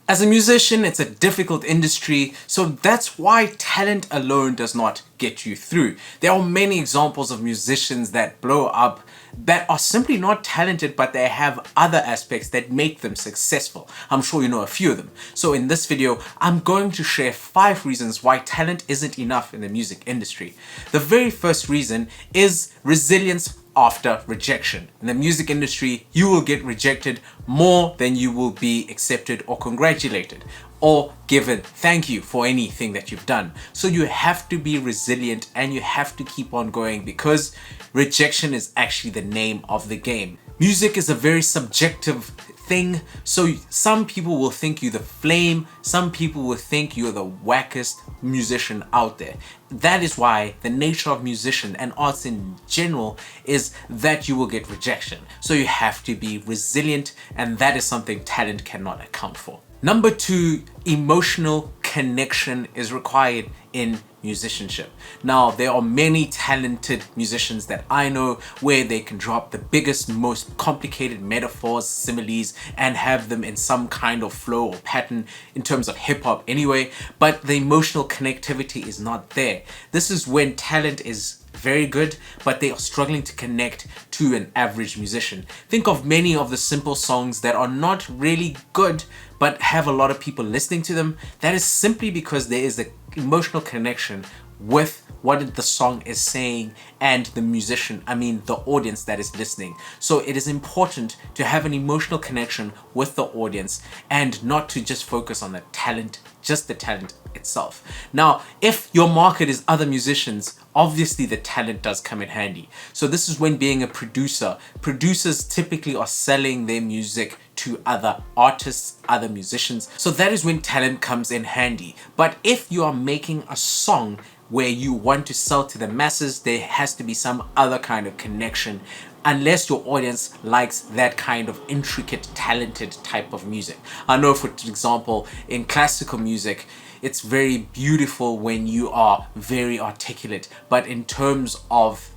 As a musician, it's a difficult industry, so that's why talent alone does not get you through. There are many examples of musicians that blow up that are simply not talented, but they have other aspects that make them successful. I'm sure you know a few of them. So in this video, I'm going to share 5 reasons why talent isn't enough in the music industry. The very first reason is resilience after rejection. In the music industry, you will get rejected more than you will be accepted or congratulated or given thank you for anything that you've done. So you have to be resilient and you have to keep on going, because rejection is actually the name of the game. Music is a very subjective thing, so some people will think you're the flame, some people will think you're the wackest musician out there. That is why the nature of musician and arts in general is that you will get rejection. So you have to be resilient, and that is something talent cannot account for. Number 2, emotional connection is required in musicianship. Now, there are many talented musicians that I know where they can drop the biggest, most complicated metaphors, similes, and have them in some kind of flow or pattern in terms of hip hop anyway, but the emotional connectivity is not there. This is when talent is very good, but they are struggling to connect to an average musician. Think of many of the simple songs that are not really good, but have a lot of people listening to them. That is simply because there is an emotional connection with what the song is saying and the musician, the audience that is listening. So it is important to have an emotional connection with the audience and not to just focus on the talent, just the talent itself. Now, if your market is other musicians, obviously the talent does come in handy. So this is when being a producer, producers typically are selling their music to other artists, other musicians. So that is when talent comes in handy. But if you are making a song where you want to sell to the masses, there has to be some other kind of connection, unless your audience likes that kind of intricate, talented type of music. I know, for example, in classical music, it's very beautiful when you are very articulate, but in terms of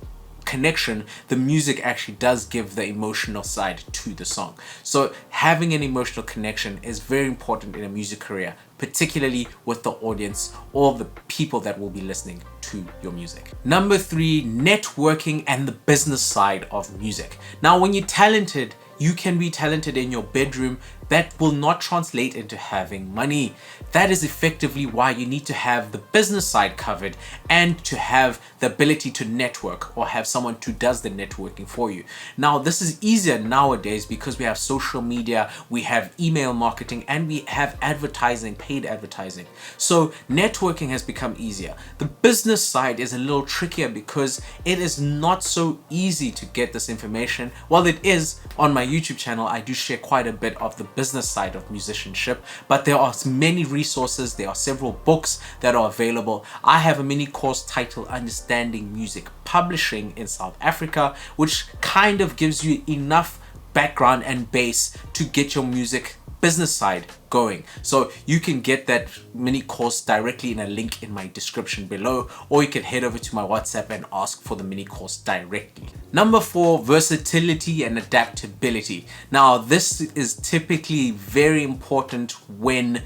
connection, the music actually does give the emotional side to the song. So having an emotional connection is very important in a music career, particularly with the audience or the people that will be listening to your music. Number 3, networking and the business side of music. Now, when you're talented, you can be talented in your bedroom. That will not translate into having money. That is effectively why you need to have the business side covered and to have the ability to network or have someone who does the networking for you. Now, this is easier nowadays because we have social media, we have email marketing, and we have advertising, paid advertising. So networking has become easier. The business side is a little trickier because it is not so easy to get this information. While it is, on my YouTube channel, I do share quite a bit of the business side of musicianship, but there are many resources. There are several books that are available. I have a mini course titled Understanding Music Publishing in South Africa, which kind of gives you enough background and base to get your music business side going. So you can get that mini course directly in a link in my description below, or you can head over to my WhatsApp and ask for the mini course directly. Number 4, versatility and adaptability. Now, this is typically very important when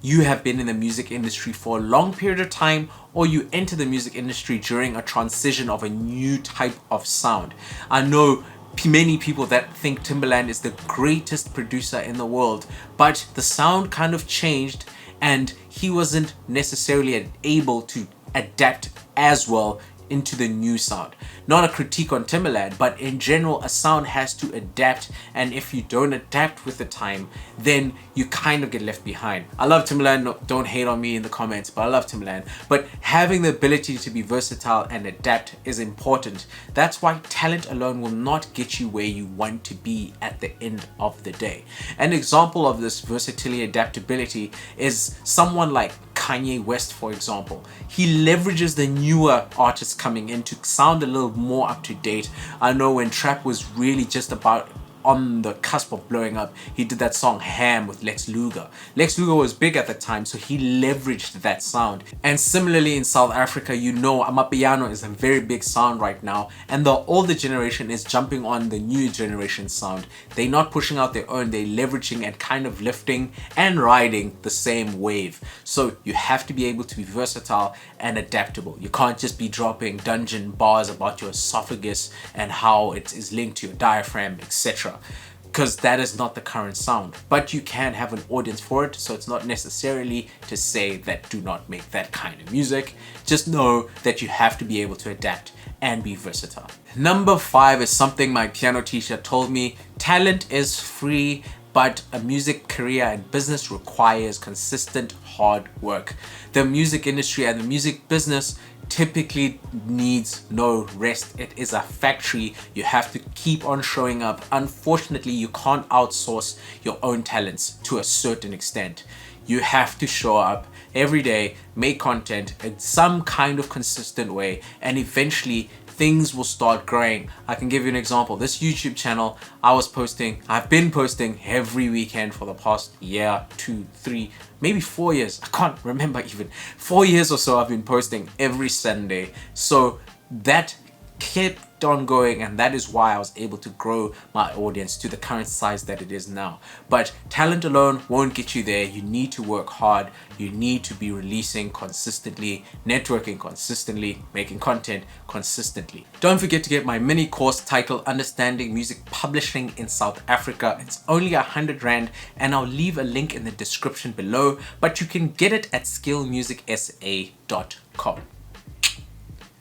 you have been in the music industry for a long period of time, or you enter the music industry during a transition of a new type of sound. I know many people that think Timbaland is the greatest producer in the world, but the sound kind of changed and he wasn't necessarily able to adapt as well into the new sound. Not a critique on Timbaland, but in general, a sound has to adapt, and if you don't adapt with the time, then you kind of get left behind. I love Timbaland, no, don't hate on me in the comments, but I love Timbaland. But having the ability to be versatile and adapt is important. That's why talent alone will not get you where you want to be at the end of the day. An example of this versatility adaptability is someone like Kanye West, for example. He leverages the newer artists coming in to sound a little more up to date. I know when trap was really just about on the cusp of blowing up. He did that song Ham with Lex Luger. Lex Luger was big at the time, so he leveraged that sound. And similarly in South Africa, you know, Amapiano is a very big sound right now, and the older generation is jumping on the new generation sound. They're not pushing out their own, they're leveraging and kind of lifting and riding the same wave. So you have to be able to be versatile and adaptable. You can't just be dropping dungeon bars about your esophagus and how it is linked to your diaphragm, etc., because that is not the current sound. But you can have an audience for it, so it's not necessarily to say that do not make that kind of music. Just know that you have to be able to adapt and be versatile. Number 5 is something my piano teacher told me. Talent is free, but a music career and business requires consistent hard work. The music industry and the music business typically needs no rest. It is a factory. You have to keep on showing up. Unfortunately, you can't outsource your own talents to a certain extent. You have to show up every day, make content in some kind of consistent way, and eventually things will start growing. I can give you an example. This YouTube channel, I've been posting every weekend for the past year, 2, 3, maybe 4 years. I can't remember even. 4 years or so I've been posting every Sunday. So that kept on going, and that is why I was able to grow my audience to the current size that it is now. But talent alone won't get you there. You need to work hard. You need to be releasing consistently, networking consistently, making content consistently. Don't forget to get my mini course titled Understanding Music Publishing in South Africa. It's only 100 Rand, and I'll leave a link in the description below, but you can get it at SkillMusicSA.com.